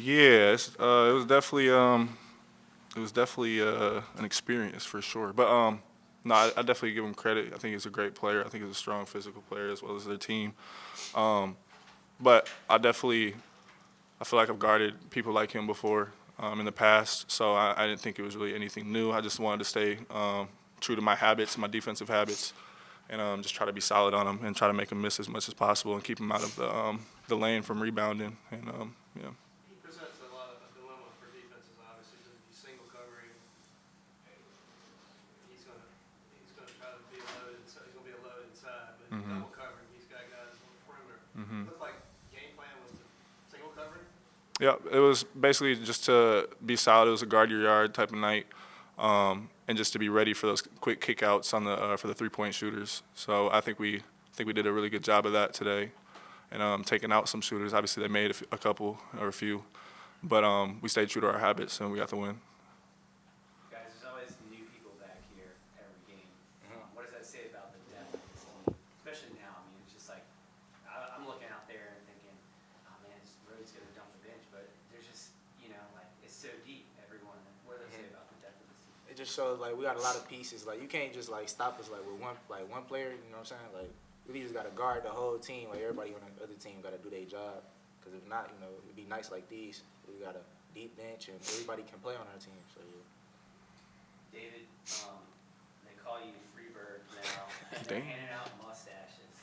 Yeah, it was definitely an experience for sure. But no, I definitely give him credit. I think he's a great player. I think he's a strong physical player as well as their team. Um, but I feel like I've guarded people like him before in the past, so I didn't think it was really anything new. I just wanted to stay true to my habits, my defensive habits, and just try to be solid on him and try to make him miss as much as possible and keep him out of the lane from rebounding. And yeah. He presents a lot of a dilemma for defenses, obviously, because if you single covering, he's gonna try to be loaded. So he's gonna be a load inside, but Mm-hmm. double covering, he's got guys on the perimeter. Mm-hmm. It looked like game plan was to single covering. Yeah, it was basically just to be solid. It was a guard your yard type of night, and just to be ready for those quick kickouts on the for the 3-point shooters. So I think we did a really good job of that today, and taking out some shooters. Obviously, they made a couple or a few, but we stayed true to our habits and we got the win. Guys, there's always new people back here every game. What does that say about the depth of this team? Especially now, I mean, it's just like, I'm looking out there and thinking, oh man, Rhoades going to dump the bench, but there's just, like, it's so deep, everyone. What does that say about the depth of this team? It just shows like we got a lot of pieces. Like you can't just like stop us like with one player. You know what I'm saying? Like we just gotta guard the whole team. Like everybody on the other team gotta do their job. Because if not, it'd be nights like these. We got a deep bench and everybody can play on our team. So yeah. David, they call you Freebird now. They're handing out mustaches.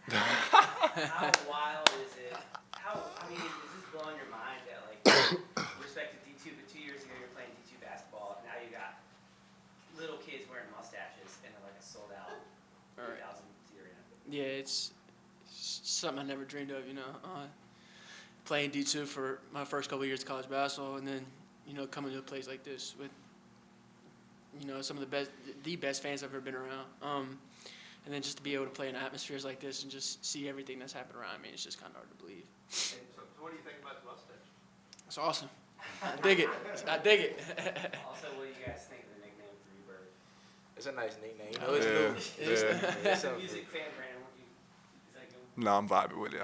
How wild is it? Is this blowing your mind that, like, with respect to D2, but 2 years ago you're playing D2 basketball, now you got little kids wearing mustaches and like a sold out 3,000 arena. Yeah, it's something I never dreamed of, playing D2 for my first couple of years of college basketball, and then, coming to a place like this with, some of the best fans I've ever been around. And then just to be able to play in atmospheres like this and just see everything that's happened around me, it's just kind of hard to believe. And so what do you think about the mustache? It's awesome. I dig it. I dig it. Also, what do you guys think of the nickname Freebird? It's a nice nickname. Yeah, It's new. yeah. As a music fan, Brandon, is that good? No, I'm vibing with it.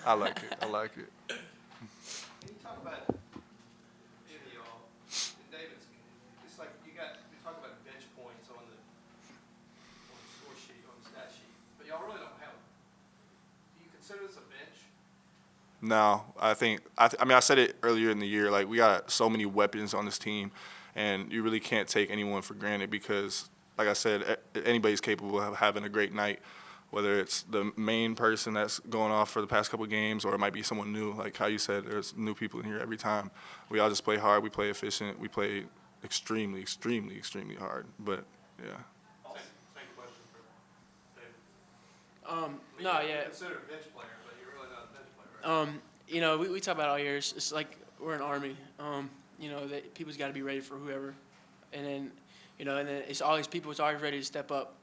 I like it. Can you talk about any of y'all and David's? It's like you talk about bench points on the score sheet, on the stat sheet, but y'all really don't have them. Do you consider this a bench? No, I said it earlier in the year. Like we got so many weapons on this team, and you really can't take anyone for granted because, like I said, anybody's capable of having a great night. Whether it's the main person that's going off for the past couple of games, or it might be someone new. Like how you said, there's new people in here every time. We all just play hard. We play efficient. We play extremely, extremely, extremely hard. But yeah. Same question for David. No, You yeah. consider a bench player, but you're really not a bench player, right? We talk about all years. It's like we're an army. That people's got to be ready for whoever, and then it's always people. It's always ready to step up.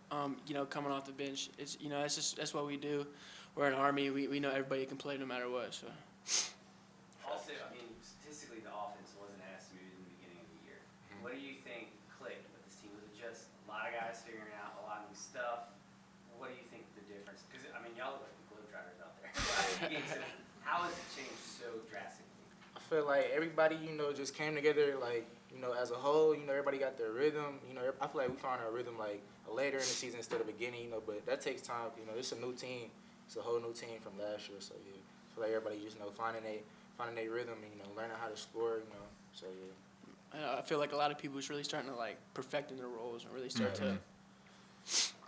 Coming off the bench. It's that's what we do. We're an army. We know everybody can play no matter what. So. Also, statistically, the offense wasn't as smooth in the beginning of the year. What do you think clicked with this team? Was it just a lot of guys figuring out a lot of new stuff? What do you think the difference? Because y'all look like the Globetrotters out there. So how has it changed so drastically? I feel like everybody, just came together, like, as a whole, everybody got their rhythm. I feel like we found our rhythm, like, later in the season instead of beginning, but that takes time. It's a new team. It's a whole new team from last year, so, yeah. I feel like everybody just, finding their rhythm and, learning how to score, so, yeah. I feel like a lot of people is really starting to, like, perfecting their roles and really start to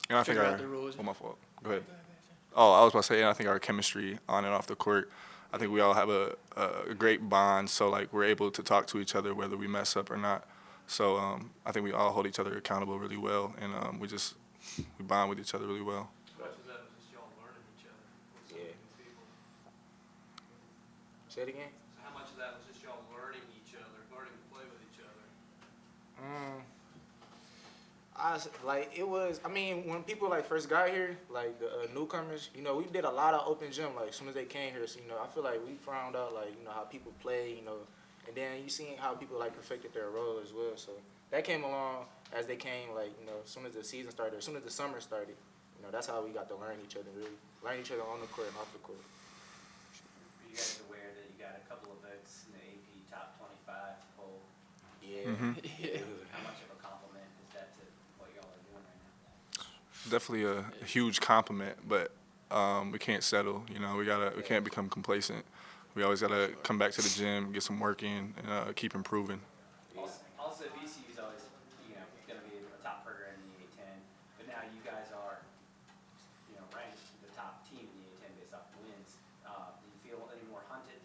And I think figure out their roles. Oh, my fault. Go ahead. Oh, I was about to say, and I think our chemistry on and off the court, I think we all have a great bond. So, like, we're able to talk to each other whether we mess up or not. So I think we all hold each other accountable really well, and we bond with each other really well. How much of that was just y'all learning each other with some Yeah. new people? Say it again? So how much of that was just y'all learning each other, learning to play with each other? When people first got here, like the newcomers, we did a lot of open gym as soon as they came here. So I feel like we found out how people play, and then you seen how people perfected their role as well. So that came along as they came, as soon as the season started, as soon as the summer started. That's how we got to learn each other, really learn each other on the court and off the court. Are you guys aware that you got a couple of votes in the AP top 25 poll. Yeah. Yeah. How much of a compliment is that to what y'all are doing right now? Definitely a huge compliment, but we can't settle. You know, we can't become complacent. We always gotta come back to the gym, get some work in, and keep improving. Also, VCU is always, going to be a top program in the A10, but now you guys are, ranked the top team in the A10 based off wins. Do you feel any more hunted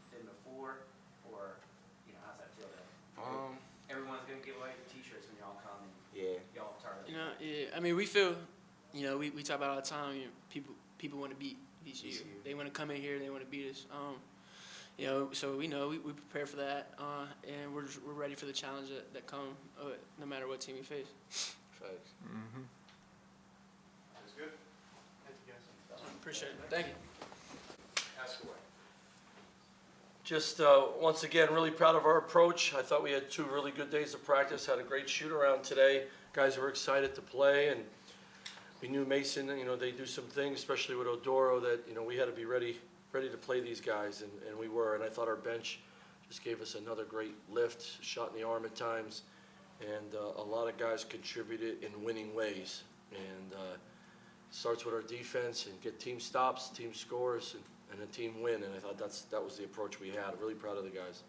than before, or how's that feel? Everyone's going to give away T-shirts when y'all come and y'all target. Yeah. I mean, we feel, we talk about all the time. People want to beat VCU. They want to come in here. They want to beat us. So we know we prepare for that, and we're ready for the challenge that come, no matter what team we face. Facts. Mm-hmm. That's good. Thank you, guys. Appreciate it. Thank you. Ask away. Just once again, really proud of our approach. I thought we had 2 really good days of practice, had a great shoot around today. Guys were excited to play, and we knew Mason, they do some things, especially with Odoro, that, we had to be ready to play these guys, and we were. And I thought our bench just gave us another great lift, shot in the arm at times, and a lot of guys contributed in winning ways. And starts with our defense and get team stops, team scores, and a team win. And I thought that was the approach we had. Really proud of the guys.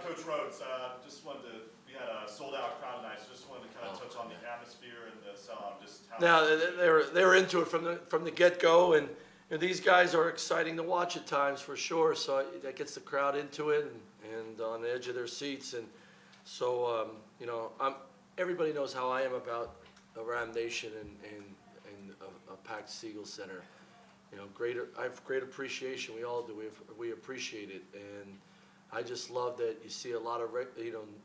Coach Rhoades, we had a sold-out crowd tonight, so just wanted to kind of touch on the atmosphere and the sellout, just how. Now they were into it from the get-go, and these guys are exciting to watch at times for sure. So that gets the crowd into it and on the edge of their seats. And so everybody knows how I am about a Ram Nation and a packed Siegel Center. I have great appreciation. We all do. We appreciate it, and I just love that you see a lot of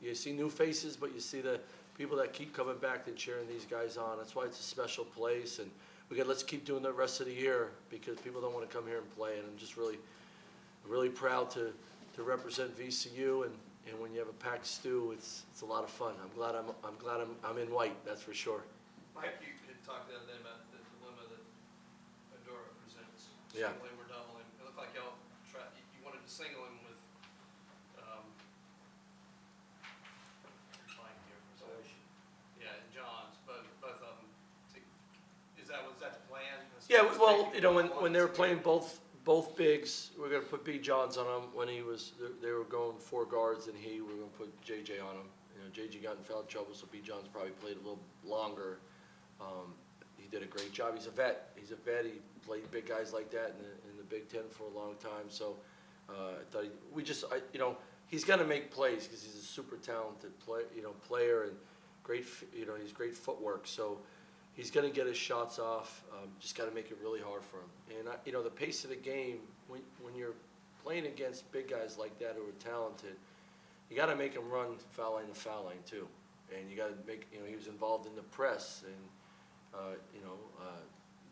you see new faces, but you see the people that keep coming back and cheering these guys on. That's why it's a special place, and let's keep doing the rest of the year because people don't want to come here and play. And I'm just really proud to represent VCU. And when you have a packed stew, it's a lot of fun. I'm glad I'm in white. That's for sure. Mike, you had talked the other day about the dilemma that Odoro presents. Yeah. Singling or doubling. It looked like y'all you wanted to single him with yeah, and Johns, both of them. Was that the plan? Yeah, well, when they were playing both bigs, we're going to put B. Johns on him. When they were going 4 guards, and we were going to put JJ on him. JJ got in foul trouble, so B. Johns probably played a little longer. He did a great job. He's a vet. He played big guys like that in the Big Ten for a long time. So I thought he's going to make plays because he's a super talented player and great. He's great footwork. So. He's going to get his shots off. Just got to make it really hard for him. And the pace of the game, when you're playing against big guys like that who are talented, you got to make him run foul line to foul line too. And you got to make. He was involved in the press and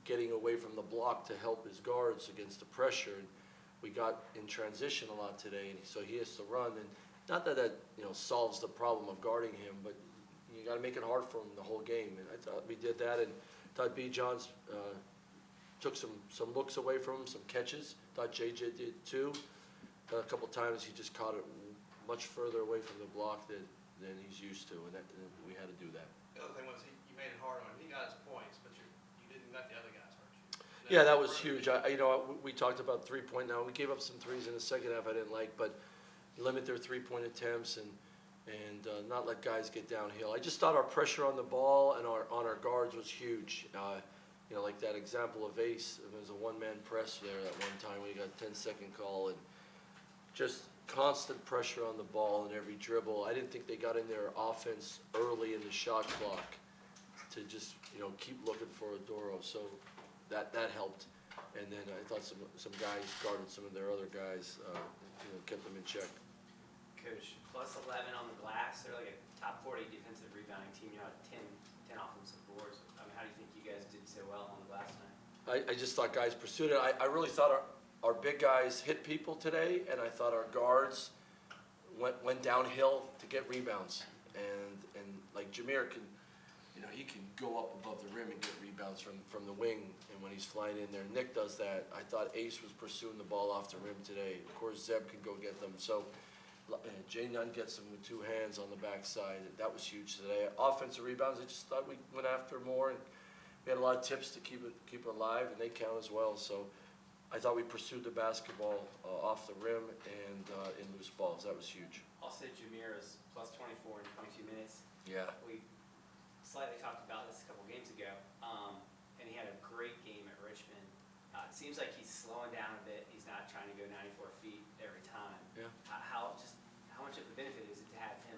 getting away from the block to help his guards against the pressure. And we got in transition a lot today, and so he has to run. And not that solves the problem of guarding him, but you got to make it hard for him the whole game, and I thought we did that. And thought B. Johns took some looks away from him, some catches. Thought JJ did too. A couple times he just caught it much further away from the block than he's used to, and we had to do that. The other thing was you made it hard on him. He got his points, but you didn't let the other guys hurt you. Yeah, that was huge. We talked about 3-point now. We gave up some threes in the second half I didn't like, but limit their 3-point attempts and not let guys get downhill. I just thought our pressure on the ball and on our guards was huge. Like that example of Ace, there was a one-man press there that one time we got a 10-second call, and just constant pressure on the ball and every dribble. I didn't think they got in their offense early in the shot clock to just keep looking for Odoro. So that helped. And then I thought some guys guarded some of their other guys, kept them in check. Coach, plus 11 on the glass. They're like a top 40 defensive rebounding team. You know, 10 offensive boards. I mean, how do you think you guys did so well on the glass tonight? I just thought guys pursued it. I really thought our big guys hit people today, and I thought our guards went downhill to get rebounds. And like Jameer can, he can go up above the rim and get rebounds from the wing, and when he's flying in there, Nick does that. I thought Ace was pursuing the ball off the rim today. Of course, Zeb can go get them. So Jay Nunn gets them with two hands on the backside. That was huge today. Offensive rebounds, I just thought we went after more, and we had a lot of tips to keep it alive, and they count as well. So I thought we pursued the basketball off the rim and in loose balls. That was huge. Also, Jameer is plus 24 in 22 minutes. Yeah. We slightly talked about this a couple games ago, and he had a great game at Richmond. It seems like he's slowing down a bit. He's not trying to go 94 feet every time. Yeah. How much of a benefit is it to have him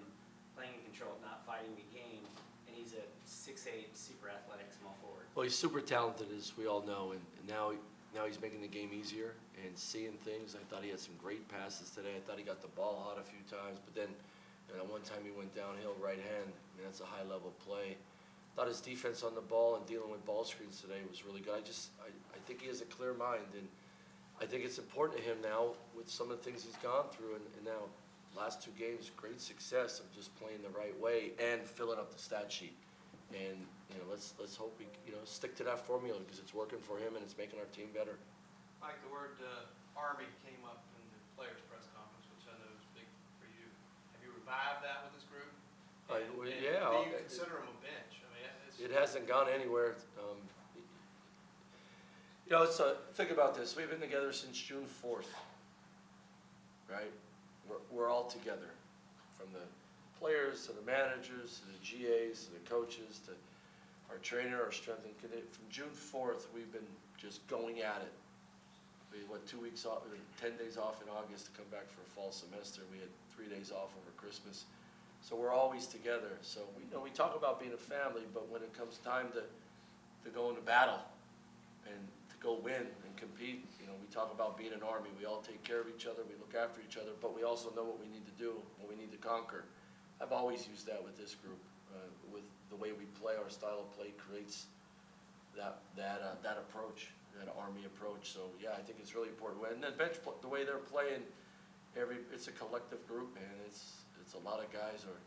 playing in control, not fighting the game? And he's a 6'8", super athletic small forward. Well, he's super talented, as we all know, and now he's making the game easier and seeing things. I thought he had some great passes today. I thought he got the ball hot a few times, but then one time he went downhill right hand. I mean, that's a high-level play. Thought his defense on the ball and dealing with ball screens today was really good. I think he has a clear mind, and I think it's important to him now with some of the things he's gone through, and now last two games, great success of just playing the right way and filling up the stat sheet. And let's hope we stick to that formula because it's working for him and it's making our team better. Mike, the word Army came up in the players' press conference, which I know is big for you. Have you revived that with this group? Yeah. Do you consider him a bench? I mean, It hasn't gone anywhere. Think about this. We've been together since June 4th, right? We're all together, from the players to the managers to the GAs to the coaches to our trainer, our strength and conditioning. From June 4th, we've been just going at it. We had 2 weeks off, 10 days off in August to come back for a fall semester. We had 3 days off over Christmas. So we're always together. So we talk about being a family, but when it comes time to go into battle and to go win and compete, we talk about being an army. We all take care of each other, we look after each other, but we also know what we need to do, what we need to conquer. I've always used that with this group. With the way we play, our style of play creates that approach, that army approach. So yeah, I think it's really important. And then bench, the way they're playing, it's a collective group, and it's a lot of guys are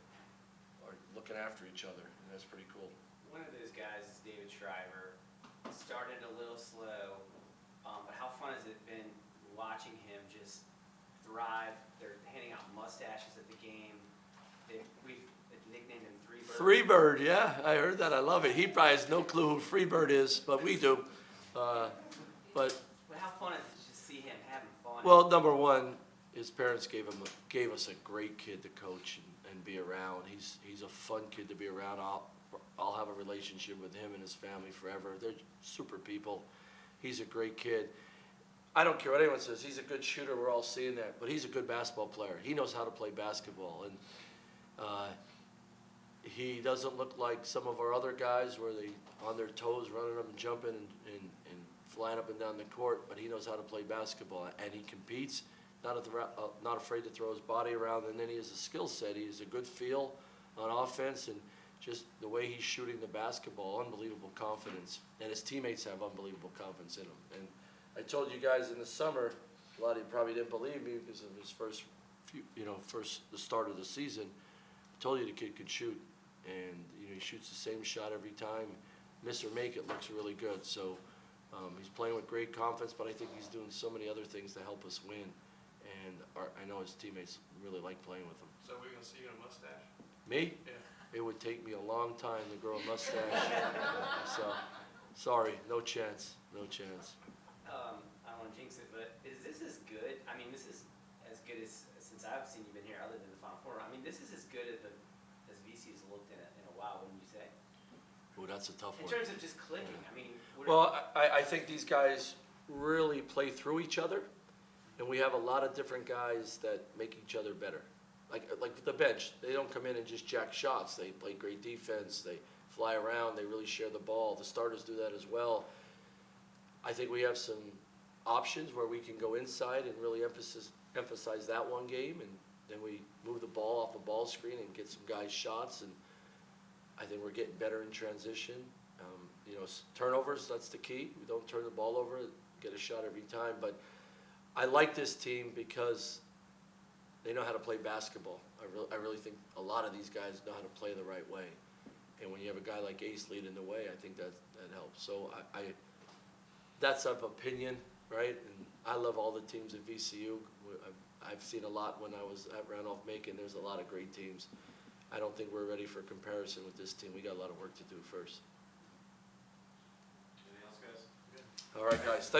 looking after each other, and that's pretty cool. One of those guys is David Shriver. Started a little slow, but how fun has it been watching him just thrive? They're handing out mustaches at the game. We've nicknamed him Freebird. Freebird, yeah, I heard that. I love it. He probably has no clue who Freebird is, but we do. But how fun is it to just see him having fun? well, number one, his parents gave us a great kid to coach and be around. He's a fun kid to be around. I'll have a relationship with him and his family forever. They're super people. He's a great kid. I don't care what anyone says. He's a good shooter. We're all seeing that. But he's a good basketball player. He knows how to play basketball. And he doesn't look like some of our other guys where they on their toes, running up and jumping and flying up and down the court. But he knows how to play basketball. And he competes, not afraid to throw his body around. And then he has a skill set. He has a good feel on offense. And just the way he's shooting the basketball, unbelievable confidence. And his teammates have unbelievable confidence in him. And I told you guys in the summer, a lot of you probably didn't believe me because of his the start of the season. I told you the kid could shoot, and he shoots the same shot every time. Miss or make it, looks really good. So he's playing with great confidence, but I think he's doing so many other things to help us win. And I know his teammates really like playing with him. So we're going to see you in a mustache? Me? Yeah. It would take me a long time to grow a mustache. So, sorry, no chance, no chance. I don't want to jinx it, but is this as good? I mean, this is as good as since I've seen you been here, other than the Final Four. I mean, this is as good as VCU's looked in a while, wouldn't you say? Oh, that's a tough In one. terms of just clicking, I mean. Well, I think these guys really play through each other, and we have a lot of different guys that make each other better. Like the bench, they don't come in and just jack shots. They play great defense. They fly around. They really share the ball. The starters do that as well. I think we have some options where we can go inside and really emphasize that one game, and then we move the ball off the ball screen and get some guys shots. And I think we're getting better in transition. Turnovers, that's the key. We don't turn the ball over, get a shot every time. But I like this team because they know how to play basketball. I really think a lot of these guys know how to play the right way. And when you have a guy like Ace leading the way, I think that helps. So that's of opinion, right? And I love all the teams at VCU. I've seen a lot when I was at Randolph-Macon. There's a lot of great teams. I don't think we're ready for comparison with this team. We got a lot of work to do first. Anything else, guys? Good. All right, guys.